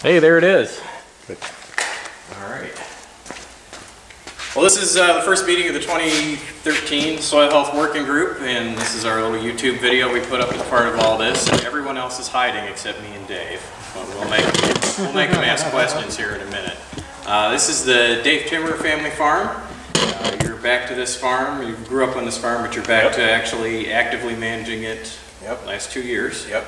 Hey, there it is. Good. All right. Well, this is the first meeting of the 2013 Soil Health Working Group, and this is our little YouTube video we put up as part of all this. And everyone else is hiding except me and Dave. But we'll make them ask questions here in a minute. This is the Dave Timmer family farm. You're back to this farm. You grew up on this farm, but you're back to actually actively managing it last 2 years. Yep.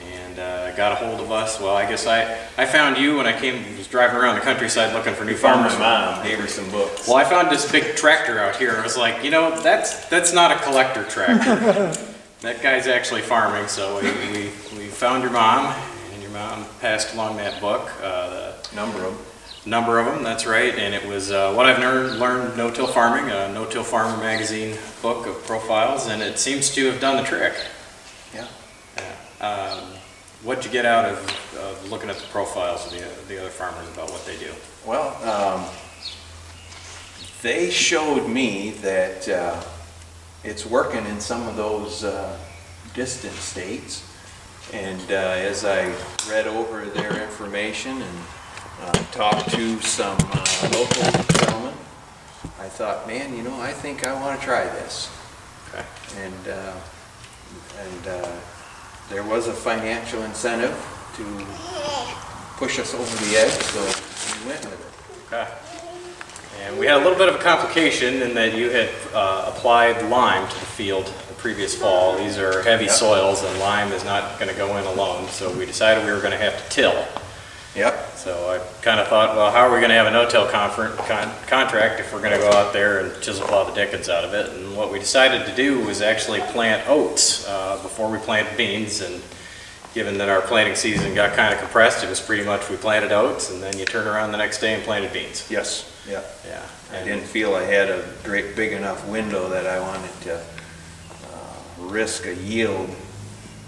And got a hold of us. Well, I guess I found you when I was driving around the countryside looking for new farmers. My mom gave her some books. Well, I found this big tractor out here. I was like, you know, that's not a collector tractor. That guy's actually farming. So we found your mom, and your mom passed along that book. Number of them, that's right. And it was what I've learned no-till farming, a No-Till Farmer magazine book of profiles, and it seems to have done the trick. Yeah. What'd you get out of looking at the profiles of the other farmers about what they do? Well, they showed me that it's working in some of those distant states, and as I read over their information and talked to some local gentlemen, I thought, man, you know, I think I want to try this. Okay. And there was a financial incentive to push us over the edge, so we went with it. Okay. And we had a little bit of a complication in that you had applied lime to the field the previous fall. These are heavy soils, and lime is not going to go in alone, so we decided we were going to have to till. Yep. So I kind of thought, well, how are we going to have a no-till contract if we're going to go out there and chisel plow the dickens out of it? And what we decided to do was actually plant oats before we planted beans. And given that our planting season got kind of compressed, it was pretty much we planted oats, and then you turn around the next day and planted beans. Yes. Yeah. Yeah. I didn't feel I had a great big enough window that I wanted to risk a yield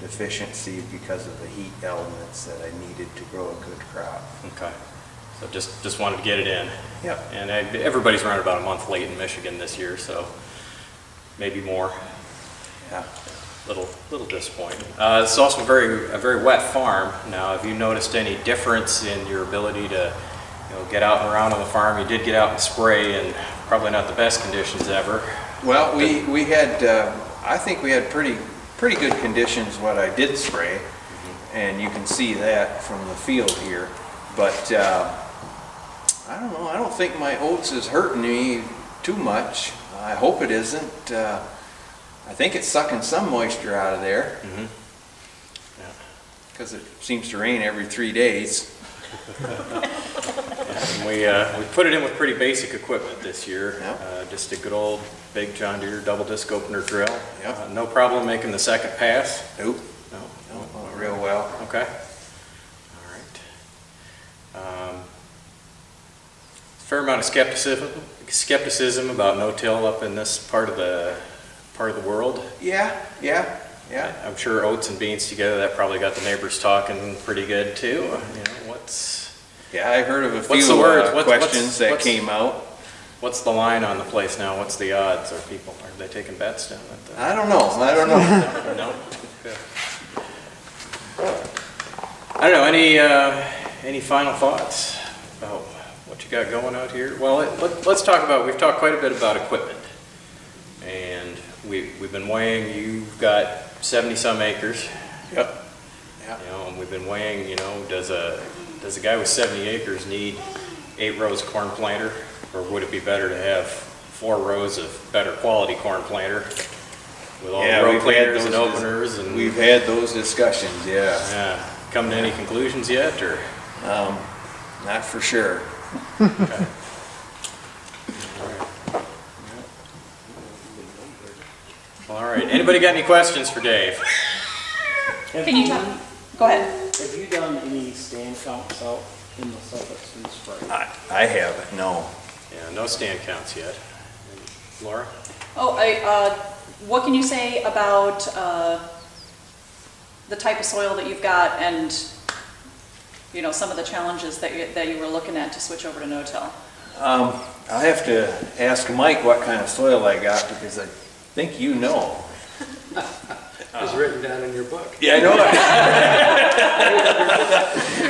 deficiency because of the heat elements that I needed to grow a good crop. Okay. So just wanted to get it in. Yep. And everybody's running about a month late in Michigan this year, so maybe more. Yeah. Little disappointing. It's also a very wet farm. Now, have you noticed any difference in your ability to, get out and around on the farm? You did get out and spray, and probably not the best conditions ever. Well, we had I think we had pretty good conditions what I did spray, and you can see that from the field here. But I don't know. I don't think my oats is hurting me too much. I hope it isn't. I think it's sucking some moisture out of there. Mm-hmm. Because it seems to rain every 3 days. And we put it in with pretty basic equipment this year. Yep. Just a good old big John Deere double disc opener drill. Yep. No problem making the second pass. Nope. No. Real well. Okay. All right. Fair amount of skepticism about no-till up in this part of the world. Yeah. I'm sure oats and beans together, that probably got the neighbors talking pretty good too. Yeah, I heard of a few questions that came out. What's the line on the place now? What's the odds? Are they taking bets down at the... I don't know. No? Okay. I don't know, any final thoughts about what you got going out here? Well, let's talk about, we've talked quite a bit about equipment. And we've been weighing, you've got 70-some acres. Yep. And we've been weighing, does a guy with 70 acres need 8 rows of corn planter? Or would it be better to have 4 rows of better quality corn planter with all the row cleaners and openers? And we've had those discussions, yeah. Come to any conclusions yet, or? Not for sure. Okay. All right. Anybody got any questions for Dave? Can you talk? Go ahead. Have you done any stand counts out in the stuff that's been sprayed? I haven't, no. Yeah, no stand counts yet. And Laura? What can you say about the type of soil that you've got, and some of the challenges that you were looking at to switch over to no-till? I'll have to ask Mike what kind of soil I got, because I think you know. It's written down in your book. Yeah, I know.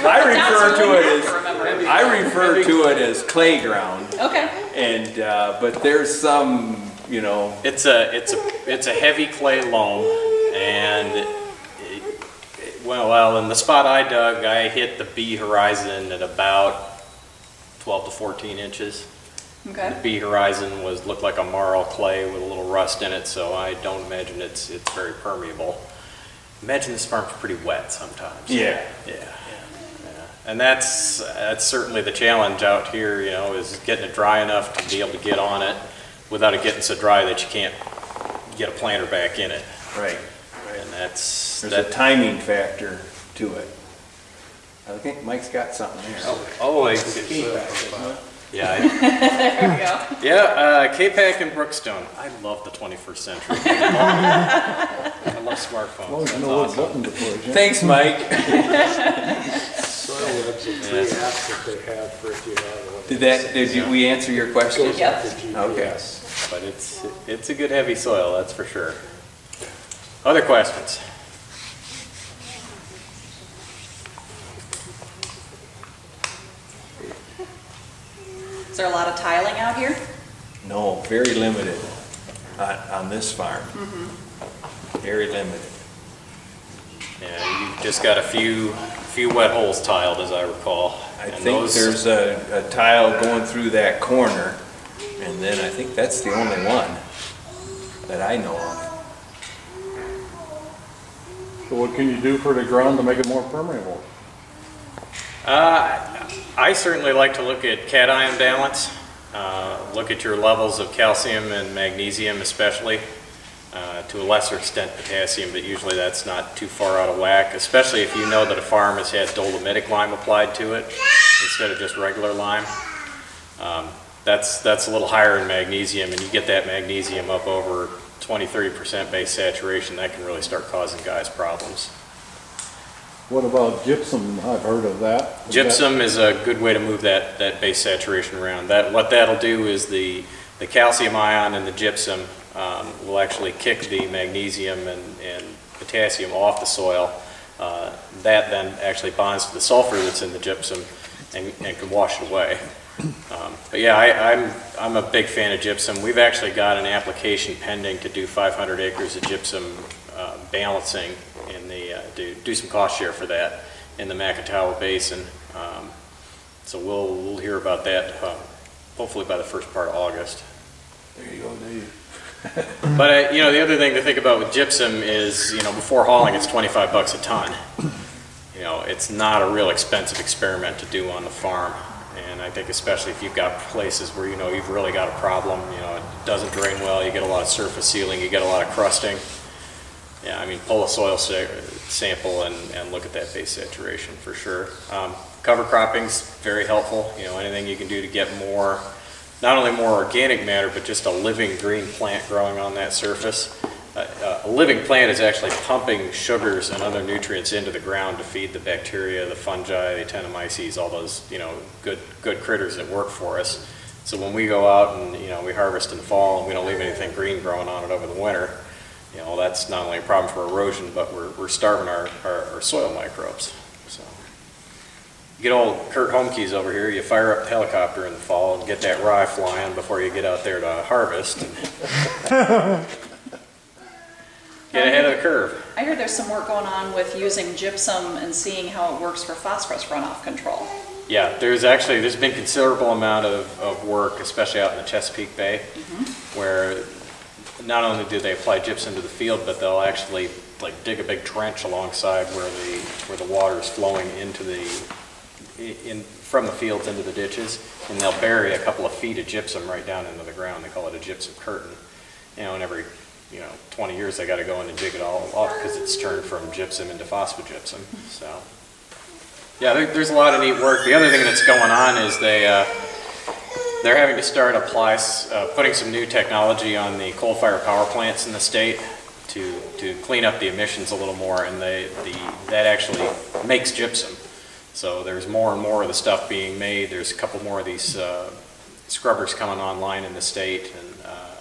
I refer to refer to it as clay ground. Okay. And, but there's some, you know. It's a heavy clay loam, and well, in the spot I dug, I hit the B horizon at about 12 to 14 inches. Okay. The B horizon looked like a marl clay with a little rust in it, so I don't imagine it's very permeable. Imagine this farm's pretty wet sometimes. Yeah. Yeah. And that's certainly the challenge out here, you know, is getting it dry enough to be able to get on it without it getting so dry that you can't get a planter back in it. Right. And there's a timing factor to it. I think Mike's got something there. Yeah. There we go. Yeah, K-Pack and Brookstone. I love the 21st century. I love smartphones. That's awesome. Thanks, Mike. Soil web's a free app that they have for if you have one. Did we answer your question? Yes. Okay. But it's a good heavy soil, that's for sure. Other questions? Is there a lot of tiling out here? No, very limited on this farm. Very limited. Yeah, you've just got a few wet holes tiled, as I recall. I think there's a tile going through that corner, and then I think that's the only one that I know of. So what can you do for the ground to make it more permeable? I certainly like to look at cation balance, look at your levels of calcium and magnesium especially, to a lesser extent potassium, but usually that's not too far out of whack, especially if you know that a farm has had dolomitic lime applied to it instead of just regular lime. That's a little higher in magnesium, and you get that magnesium up over 20–30% base saturation, that can really start causing guys problems. What about gypsum? I've heard of that. Gypsum is a good way to move that base saturation around. What that'll do is the calcium ion in the gypsum will actually kick the magnesium and potassium off the soil. That then actually bonds to the sulfur that's in the gypsum and can wash it away. But yeah, I'm a big fan of gypsum. We've actually got an application pending to do 500 acres of gypsum balancing in the do some cost share for that in the Macatawa Basin. So we'll hear about that hopefully by the first part of August. There you go, Dave. But you know, the other thing to think about with gypsum is, you know, before hauling it's $25 a ton. You know, it's not a real expensive experiment to do on the farm. And I think especially if you've got places where, you know, you've really got a problem, you know, it doesn't drain well, you get a lot of surface sealing, you get a lot of crusting. Yeah, I mean, pull a soil sample and look at that base saturation for sure. Cover cropping's very helpful. You know, anything you can do to get more, not only more organic matter, but just a living green plant growing on that surface. A living plant is actually pumping sugars and other nutrients into the ground to feed the bacteria, the fungi, the actinomyces, all those, you know, good critters that work for us. So when we go out and, you know, we harvest in the fall and we don't leave anything green growing on it over the winter, you know, that's not only a problem for erosion, but we're starving our soil microbes. So you get old Kurt Homke's over here, you fire up the helicopter in the fall and get that rye flying before you get out there to harvest. Get ahead of the curve. I heard there's some work going on with using gypsum and seeing how it works for phosphorus runoff control. Yeah, there's been considerable amount of work, especially out in the Chesapeake Bay, where not only do they apply gypsum to the field, but they'll actually like dig a big trench alongside where the water is flowing into from the fields into the ditches, and they'll bury a couple of feet of gypsum right down into the ground. They call it a gypsum curtain. You know, and every 20 years they got to go in and dig it all off because it's turned from gypsum into phosphogypsum. So yeah, there's a lot of neat work. The other thing that's going on is they're having to start putting some new technology on the coal-fired power plants in the state to clean up the emissions a little more, and that actually makes gypsum. So there's more and more of the stuff being made. There's a couple more of these scrubbers coming online in the state, and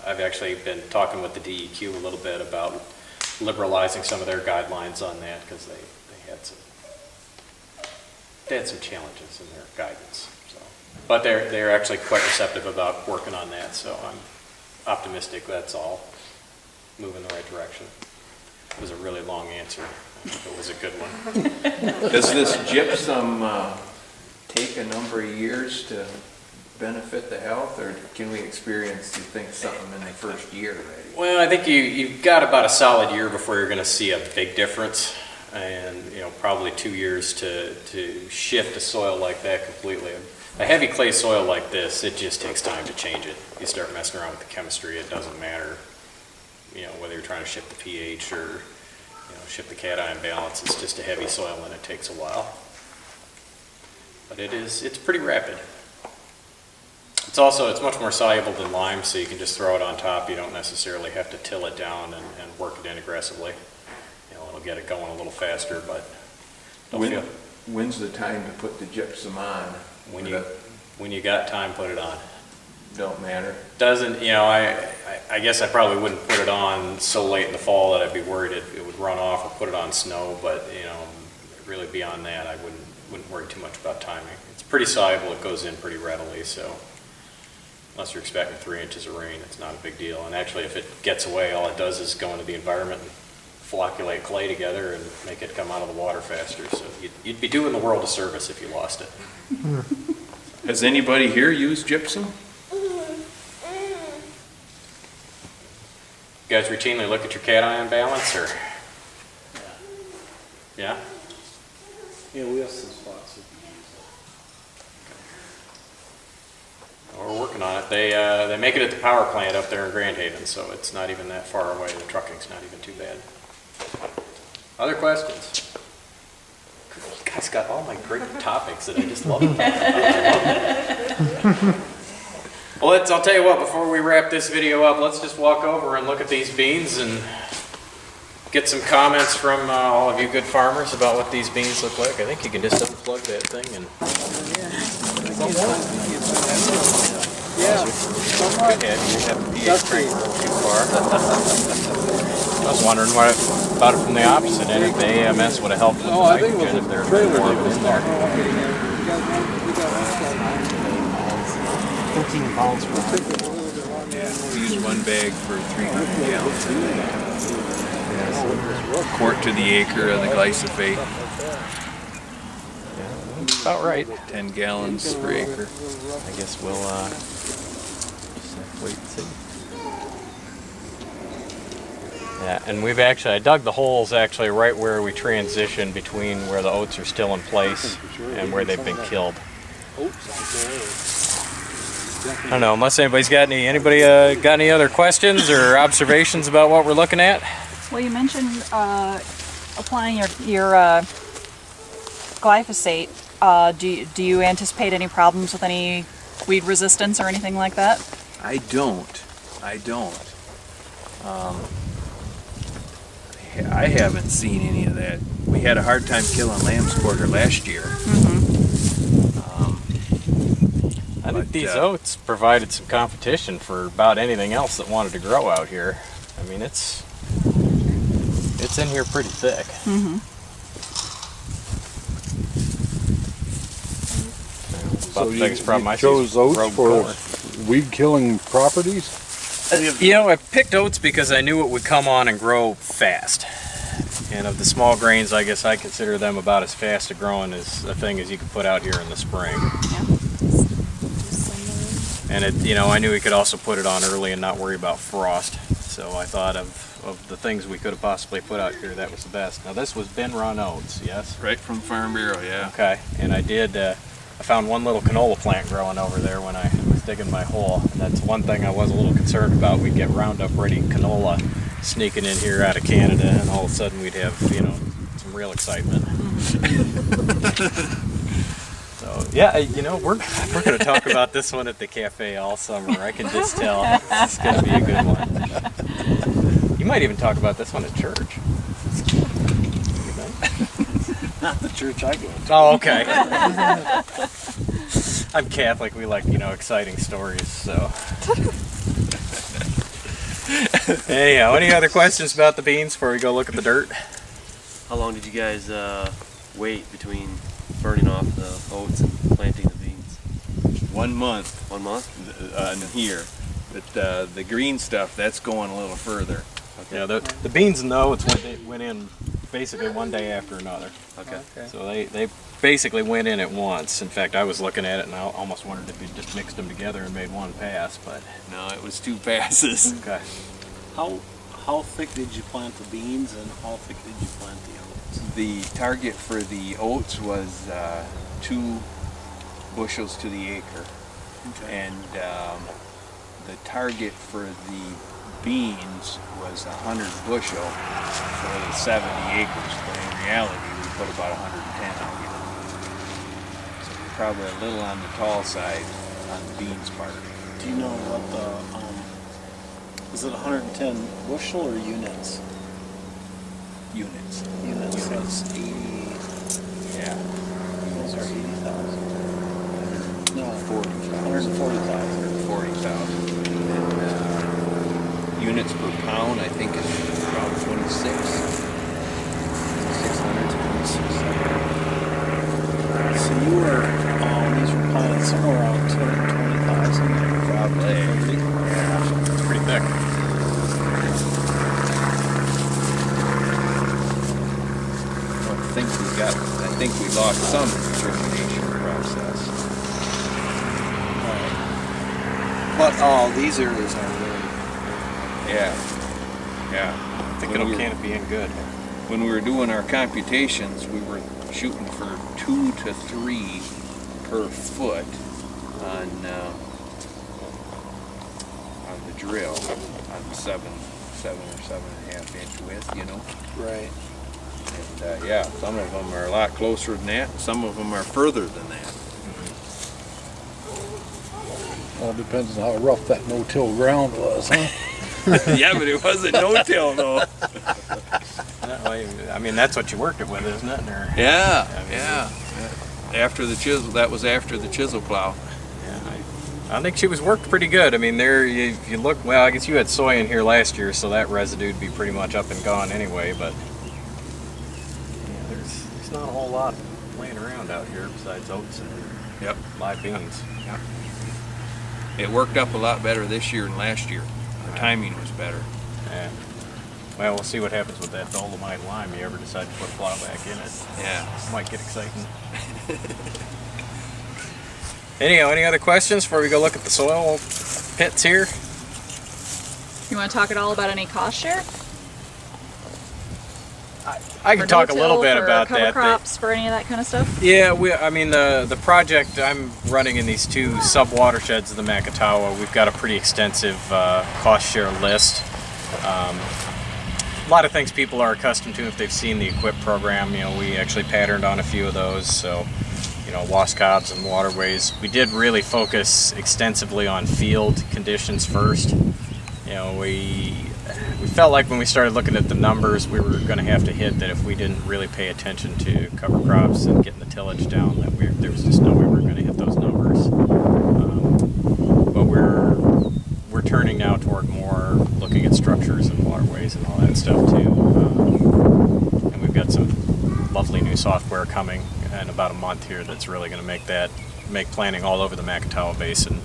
I've actually been talking with the DEQ a little bit about liberalizing some of their guidelines on that because they had some they had some challenges in their guidance. So. But they're actually quite receptive about working on that, so I'm optimistic that's all moving in the right direction. It was a really long answer. I think it was a good one. Does this gypsum take a number of years to benefit the health, or can we experience, you think, something in the first year already? Well, I think you've got about a solid year before you're going to see a big difference, and probably 2 years to shift a soil like that completely. A heavy clay soil like this, it just takes time to change it. You start messing around with the chemistry, it doesn't matter, whether you're trying to shift the pH or shift the cation balance. It's just a heavy soil and it takes a while. But it's pretty rapid. It's much more soluble than lime, so you can just throw it on top. You don't necessarily have to till it down and work it in aggressively. It'll get it going a little faster, but when's the time to put the gypsum on? When you got time, put it on. Don't matter. Doesn't, I guess I probably wouldn't put it on so late in the fall that I'd be worried it would run off, or put it on snow, but really beyond that I wouldn't worry too much about timing. It's pretty soluble, it goes in pretty readily, so unless you're expecting 3 inches of rain, it's not a big deal. And actually, if it gets away, all it does is go into the environment and flocculate clay together and make it come out of the water faster. So you'd be doing the world a service if you lost it. Has anybody here used gypsum? You guys routinely look at your cation balance, or? Yeah? Yeah, we have some spots. Well, we're working on it. They make it at the power plant up there in Grand Haven, so it's not even that far away. The trucking's not even too bad. Other questions? You guys got all my great topics that I just love to talk about. Well, I'll tell you what, before we wrap this video up, let's just walk over and look at these beans and get some comments from all of you good farmers about what these beans look like. I think you can just unplug that thing and... Yeah. You have the pH crank too far. I was wondering about it from the opposite end, if the AMS would have helped with the nitrogen if there's more of it in there. 13 pounds per acre. Yeah, we use 1 bag for 300 gallons. Quart to the acre of the glyphosate. Yeah, about right. 10 gallons per acre. I guess we'll just have to wait and see. Yeah, and I dug the holes actually right where we transition between where the oats are still in place and where they've been killed. I don't know, unless anybody's got any other questions or observations about what we're looking at? Well, you mentioned applying your glyphosate. Do you anticipate any problems with any weed resistance or anything like that? I don't. I haven't seen any of that. We had a hard time killing lamb's quarter last year. I think these oats provided some competition for about anything else that wanted to grow out here. I mean, it's in here pretty thick. So you chose oats for weed-killing properties? I picked oats because I knew it would come on and grow fast. And of the small grains, I guess I consider them about as fast a growing as a thing as you could put out here in the spring. And I knew we could also put it on early and not worry about frost. So I thought of the things we could have possibly put out here, that was the best. Now this was bin run oats, yes? Right from Farm Bureau, yeah. Okay, and I found one little canola plant growing over there when I was digging my hole. And that's one thing I was a little concerned about. We'd get Roundup ready canola sneaking in here out of Canada, and all of a sudden we'd have, some real excitement. So yeah, we're going to talk about this one at the cafe all summer. I can just tell this is going to be a good one. You might even talk about this one at church. Not the church I go to. Oh, okay. I'm Catholic. We like, exciting stories, so. Anyhow, any other questions about the beans before we go look at the dirt? How long did you guys wait between burning off the oats and planting the beans? 1 month 1 month? on here. But the green stuff, that's going a little further. Okay. Yeah, the beans and the oats went in basically one day after another. Okay. So they basically went in at once. In fact, I was looking at it and I almost wondered if you just mixed them together and made one pass, but No, it was 2 passes. okay. How thick did you plant the beans and how thick did you plant the oats? The target for the oats was 2 bushels to the acre. Okay. And the target for the beans was 100 bushel for the 70 acres, but in reality we put about 110 out here. So we're probably a little on the tall side on the beans part. Do you know what the, is it 110 bushel or units? Units. Units, that's 80, Yeah. those are 80,000. No, 40,000. 140,000. 40,000. And units per pound, I think, is about 26. 600 to 2600. So you were, these were planted somewhere around 220,000. Probably. Yeah, it's pretty thick. I think we lost some in the germination process. But these areas are really, Yeah. Yeah. I think it'll canopy in good. When we were doing our computations, we were shooting for 2 to 3 per foot on the drill, on the 7 or 7.5 inch width, you know. right. And yeah, some of them are a lot closer than that. Some of them are further than that. All depends on how rough that no-till ground was, huh? Yeah, but it wasn't no-till though. I mean, that's what you worked it with, isn't it? Or, Yeah, I mean, yeah. After the chisel, that was after the chisel plow. Yeah, I think she was worked pretty good. I mean, there you look. Well, I guess you had soy in here last year, so that residue would be pretty much up and gone anyway. But yeah, there's not a whole lot laying around out here besides oats and live beans. Yep. It worked up a lot better this year than last year. The timing was better. Yeah. Well, we'll see what happens with that dolomite lime. You ever decide to put a plow back in it? Yeah. Might get exciting. Anyhow, any other questions before we go look at the soil pits here? You want to talk at all about any cost share? I can talk a little bit about cover that. Crops, for any of that kind of stuff? Yeah, I mean the project I'm running in these 2 sub-watersheds of the Macatawa, we've got a pretty extensive cost share list. A lot of things people are accustomed to if they've seen the EQUIP program. You know, we actually patterned on a few of those. So, you know, wascobs and waterways. We did really focus extensively on field conditions first. You know, we felt like when we started looking at the numbers, we were going to have to hit that if we didn't really pay attention to cover crops and getting the tillage down, that there was just no way we were going to hit those numbers. But we're turning now toward more looking at structures and waterways and all that stuff too. And we've got some lovely new software coming in about a month here that's really going to make planting all over the Macatawa Basin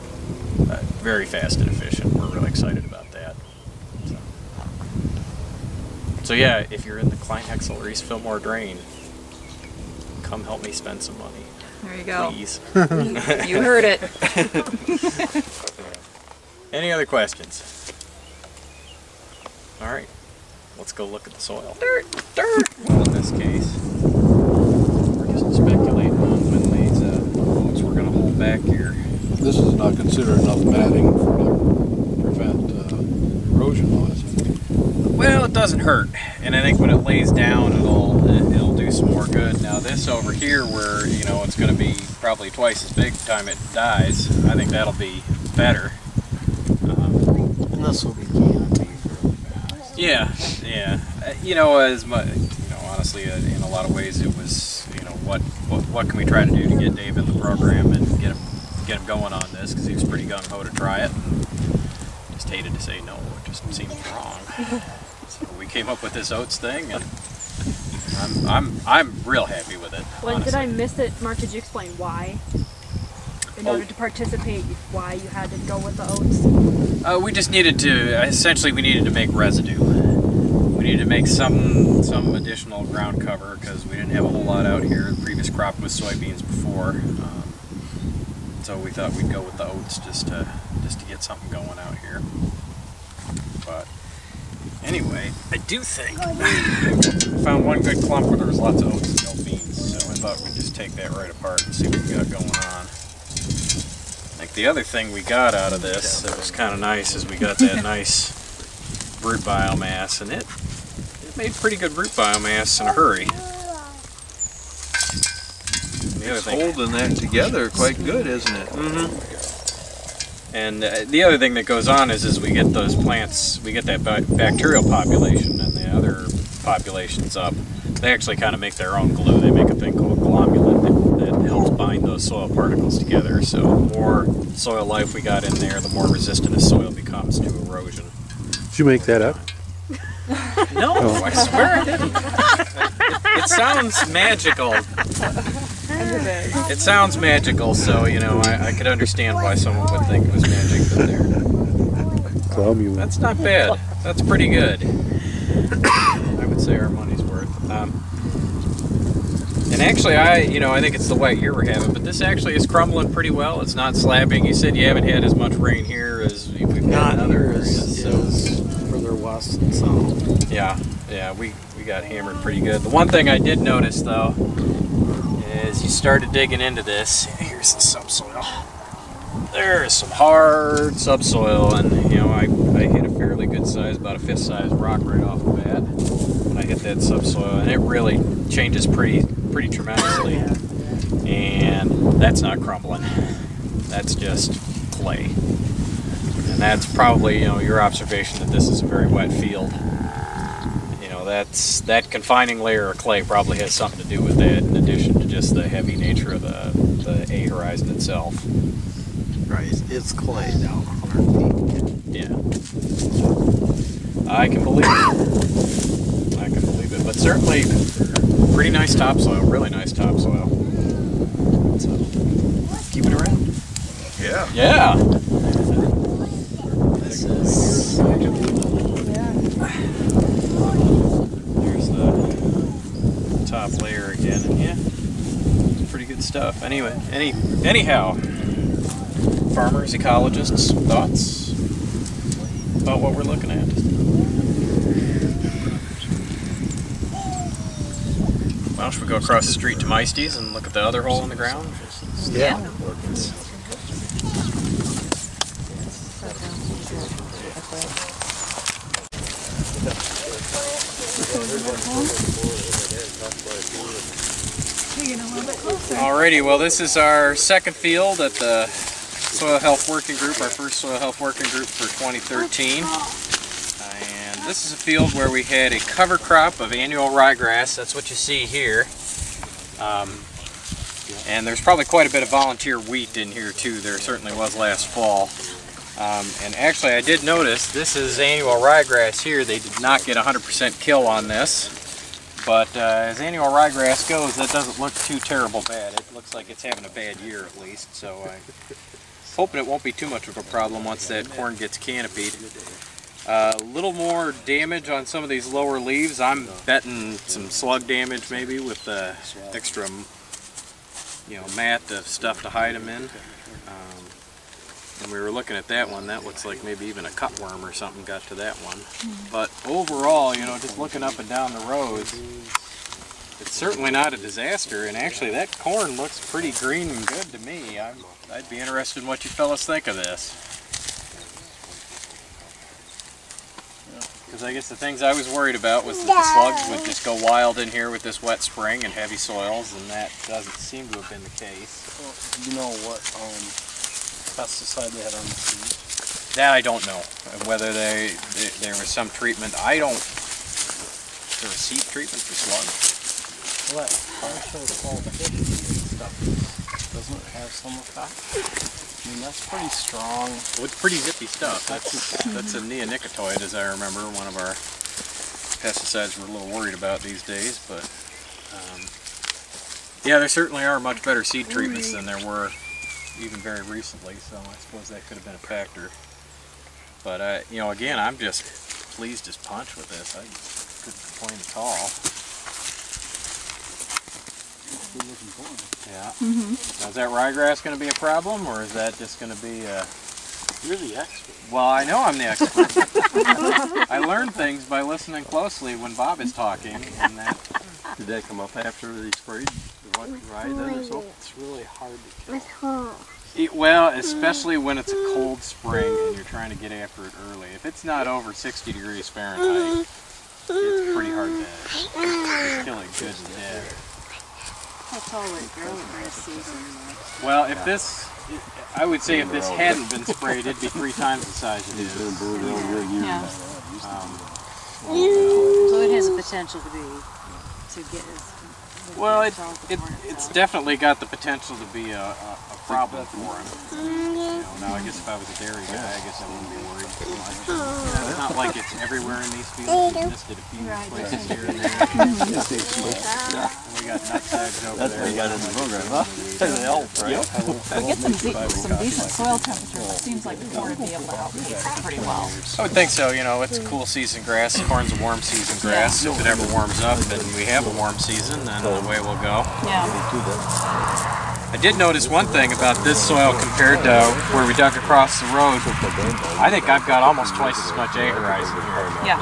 very fast and efficient. We're really excited about that. So yeah, if you're in the Klein Hexel or East Fillmore drain, come help me spend some money. There you go. Please. You heard it. Any other questions? All right, let's go look at the soil. Dirt. Well, in this case, we're just speculating on when these oats we're going to hold back here. This is not considered enough matting to prevent erosion loss. Well, it doesn't hurt, and I think when it lays down, it'll do some more good. Now this over here, where it's going to be probably twice as big by the time it dies, I think that'll be better. And this will be canopy for Yeah. Honestly, in a lot of ways, it was what can we try to do to get Dave in the program and get him going on this, because he was pretty gung ho to try it. Just hated to say no, it just seemed wrong. So we came up with this oats thing, and I'm real happy with it. Well, honestly. did I miss it, Mark? Could you explain why? In order to participate, why you had to go with the oats? We just needed to, essentially we needed to make residue. We needed to make some additional ground cover because we didn't have a whole lot out here. The previous crop was soybeans before. So we thought we'd go with the oats just to get something going out here. But anyway, I do think I found one good clump where there was lots of oats and no beans, so I thought we'd just take that right apart and see what we got going on. Like the other thing we got out of this that was kind of nice is we got that nice root biomass, and it made pretty good root biomass in a hurry. It's holding that together quite good, isn't it? Mm-hmm. And the other thing that goes on is we get those plants, we get that bacterial population and the other populations up. They actually kind of make their own glue. They make a thing called glomulant that helps bind those soil particles together. So the more soil life we got in there, the more resistant the soil becomes to erosion. Did you make that up? No, I swear I didn't. It sounds magical. It sounds magical, so you know I could understand why someone would think it was magic. But there, that's not bad. That's pretty good. I would say our money's worth. And actually, I think it's the wet year we're having, but this actually is crumbling pretty well. It's not slabbing. You said you haven't had as much rain here as we've had in other areas. So further west and south. yeah, we got hammered pretty good. The one thing I did notice though is you started digging into this. Here's the subsoil. There's some hard subsoil, and you know I hit a fairly good size, about a fist size rock right off the bat when I hit that subsoil, and it really changes pretty tremendously. And that's not crumbling. That's just clay. And that's probably your observation that this is a very wet field. That confining layer of clay probably has something to do with that, in addition to just the heavy nature of the A horizon itself. Right, it's clay down 100 feet. Yeah. I can believe it. I can believe it. But certainly, pretty nice topsoil, really nice topsoil. So, keep it around. Yeah. Yeah. This is... There's the top layer again, and yeah, pretty good stuff. Anyway, anyhow, farmers, ecologists, thoughts about what we're looking at? Well, should we go across the street to Meisty's and look at the other hole in the ground? Yeah. Alrighty, well this is our second field at the Soil Health Working Group, our first Soil Health Working Group for 2013. And this is a field where we had a cover crop of annual ryegrass. That's what you see here. And there's probably quite a bit of volunteer wheat in here too. There certainly was last fall. And actually I did notice this is annual ryegrass here. They did not get 100% kill on this. But as annual ryegrass goes, that doesn't look too terrible bad. It looks like it's having a bad year at least. So I'm hoping it won't be too much of a problem once that corn gets canopied. A little more damage on some of these lower leaves. I'm betting some slug damage maybe with the extra mat of stuff to hide them in. And we were looking at that one, that looks like maybe even a cutworm or something got to that one. But overall, just looking up and down the rows, it's certainly not a disaster, and actually that corn looks pretty green and good to me. I'd be interested in what you fellas think of this. Because I guess the things I was worried about was that the slugs would just go wild in here with this wet spring and heavy soils, and that doesn't seem to have been the case. Well, you know what pesticide they had on the seed? That I don't know. Whether there was some treatment. Is there a seed treatment for slugs? Well, that partial qualification stuff doesn't it have some effect? I mean, that's pretty strong. Well, it's pretty zippy stuff. That's a neonicotinoid, as I remember, one of our pesticides we're a little worried about these days, but yeah, there certainly are much better seed treatments than there were even very recently, so I suppose that could have been a factor. But you know, again, I'm just pleased as punch with this. I couldn't complain at all. Yeah. Now, is that ryegrass going to be a problem, or is that just going to be a... You're the expert. Well, I know I'm the expert. I learn things by listening closely when Bob is talking, and that... Did that come up after they sprayed the rye then or so? It's really hard to kill. Well, especially when it's a cold spring and you're trying to get after it early. If it's not over 60 degrees Fahrenheit, it's pretty hard to kill it good and dead. How tall would grass season? Well, if this, I would say if this hadn't been sprayed, it'd be 3 times the size it is. Yeah. So it has a potential to get as... Well, it's definitely got the potential to be a problem for him. You know, now I guess if I was a dairy guy, I guess I wouldn't be worried too much. It's not like it's everywhere in these fields. It's just at a few places here and there. We got nutsags over there. We got in the program, huh? We get some decent soil temperatures. It seems like corn would be able to outpace it pretty well. I would think so. You know, it's a cool season grass. Corn's a warm season grass. If it ever warms up and we have a warm season, then away we'll go. Yeah. I did notice one thing about this soil compared to where we dug across the road. I think I've got almost twice as much A horizon here. Yeah.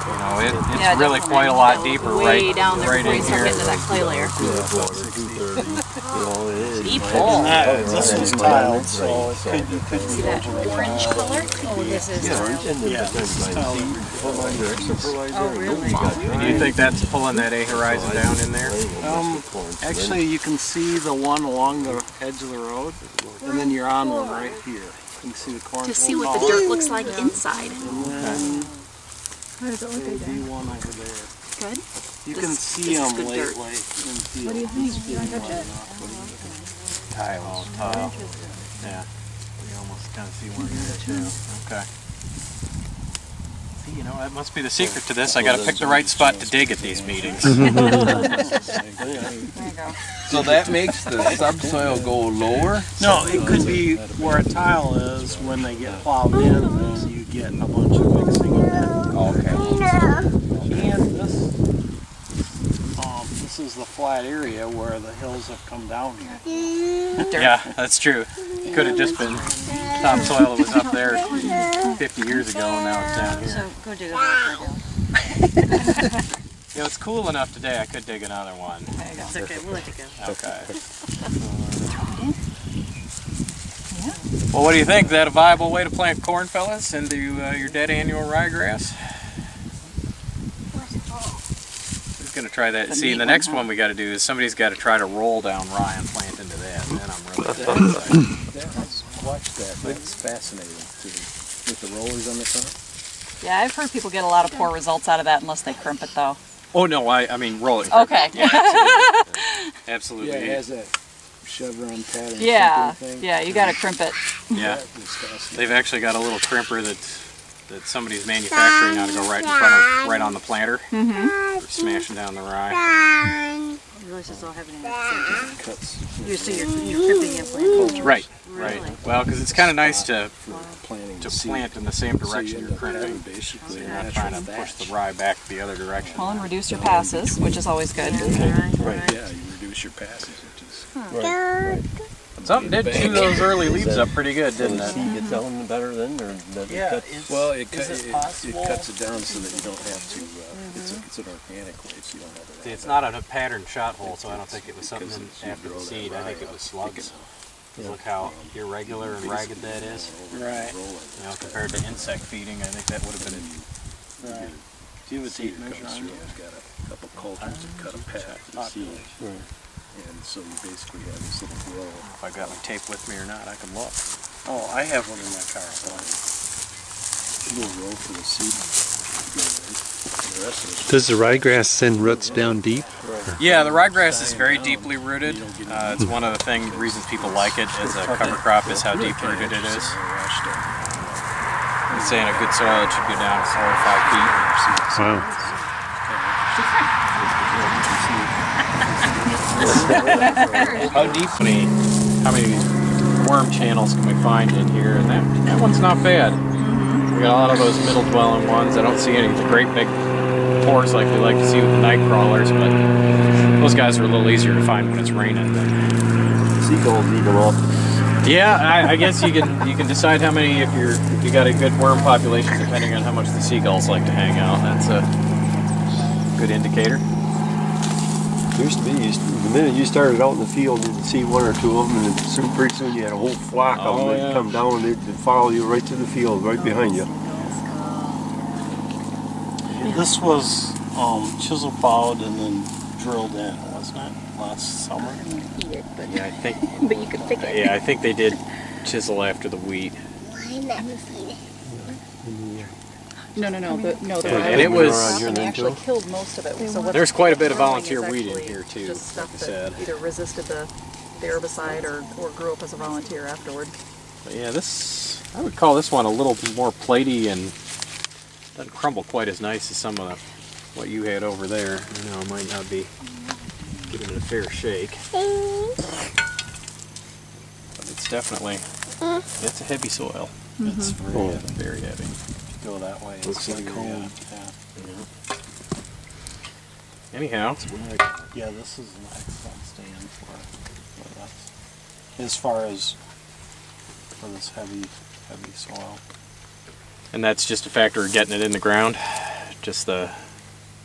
You know, it's really quite a lot deeper way down there right before in you start here. getting to that clay layer. Deep And this is tiled, so it could See that orange color? Oh, this is... Oh, really? And do you think that's pulling that A horizon down in there? actually, you can see the one along the edge of the road, and then you're on one right here. You can see the corn. To see what the dirt looks like inside. And then How does it look there'd like be that? one over there. Good? You can see this is them good lately. dirt. What do you think? You want to touch it? Tile. Yeah. We almost kind of see one there too. Okay. See, you know, that must be the secret to this. I got to pick the right spot to dig at these meetings. There you go. So that makes the subsoil go lower? No, it could be where a tile is when they get plowed in, so you get a bunch of mixing of that. Okay. And this is the flat area where the hills have come down here. Yeah, that's true. It could have just been topsoil that was up there 50 years ago, and now it's down here. So go dig a hole for now. You know, it's cool enough today, I could dig another one. It's okay, we'll let it go. Okay. Well, what do you think? Is that a viable way to plant corn, fellas, into your dead annual ryegrass? Who's going to try that? See, the next one we got to do is somebody's got to try to roll down rye and plant into that, and then I'm really excited. Watch that, that's fascinating too. With the rollers on the front. Yeah, I've heard people get a lot of poor results out of that unless they crimp it though. Oh, no, I mean roll it. Okay. Yeah, absolutely. Absolutely. Yeah, it has that chevron pattern. Yeah, thing. yeah, you gotta crimp it. Yeah. They've actually got a little crimper that somebody's manufacturing now to go right in front of, right on the planter. For smashing down the rye. This is all happening at the same time. You're crimping and planting. Right, Really? right. Well, because it's kind of nice to Planting plant in the same direction you're crimping. basically. You're not trying to push the rye back the other direction. Well, and reduce your passes, which is always good. Right, yeah, you reduce your passes, which is... Something did chew those early leaves up pretty good, didn't it? You get telling better then, or does it cut? Well, it cuts it down so that you don't have to, it's an organic way, so you don't have to... See, it's not a patterned shot hole, so I don't think it was something after the seed. I think it was slugs. Look how irregular and ragged that is. Right. You know, compared to insect feeding, I think that would have been... Right. Do you have a tape measure on you? It's got a couple cultures that cut a path to the seed. And so you basically have this little row. If I got my tape with me or not, I can look. Oh, I have one in my car. A little row for the seed. The rest of it's Does the ryegrass send roots down deep? Yeah, the ryegrass is very deeply rooted. It's one of the reasons people like it as a cover crop is how deep rooted it is. I'd say in a good soil it should go down 4 or 5 feet. Wow. How deeply, how many worm channels can we find in here? And that one's not bad. We got a lot of those middle dwelling ones. I don't see any great big pores like we like to see with the night crawlers, but those guys are a little easier to find when it's raining. Seagulls eat them up. Yeah, I guess you can decide how many if you got a good worm population depending on how much the seagulls like to hang out. That's a good indicator. Used to be, the minute you started out in the field, you'd see one or two of them, and then pretty soon you had a whole flock of them. They'd come down and they'd follow you right to the field, right behind you. This was chisel plowed and then drilled in, wasn't it, last summer? Yeah, I think. But you could pick it. Yeah, I think they did chisel after the wheat. No. And it was. They actually killed most of it. So There's quite a bit of volunteer wheat wheat in here too. Just stuff like I that said. either resisted the herbicide or grew up as a volunteer afterward. But yeah, I would call this one a little more platy and doesn't crumble quite as nice as some of what you had over there. I know it might not be giving it a fair shake. But it's definitely, it's a heavy soil. It's very heavy. Go that way. Looks like home. Anyhow. Yeah, this is an excellent stand for us. As far as for this heavy soil. And that's just a factor of getting it in the ground. Just the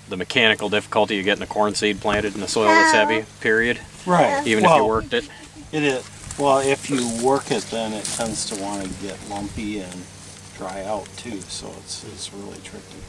mechanical difficulty of getting a corn seed planted in a soil that's heavy, period. Right. Even if you worked it. It is. Well, if you work it, then it tends to want to get lumpy and dry out too, so it's really tricky.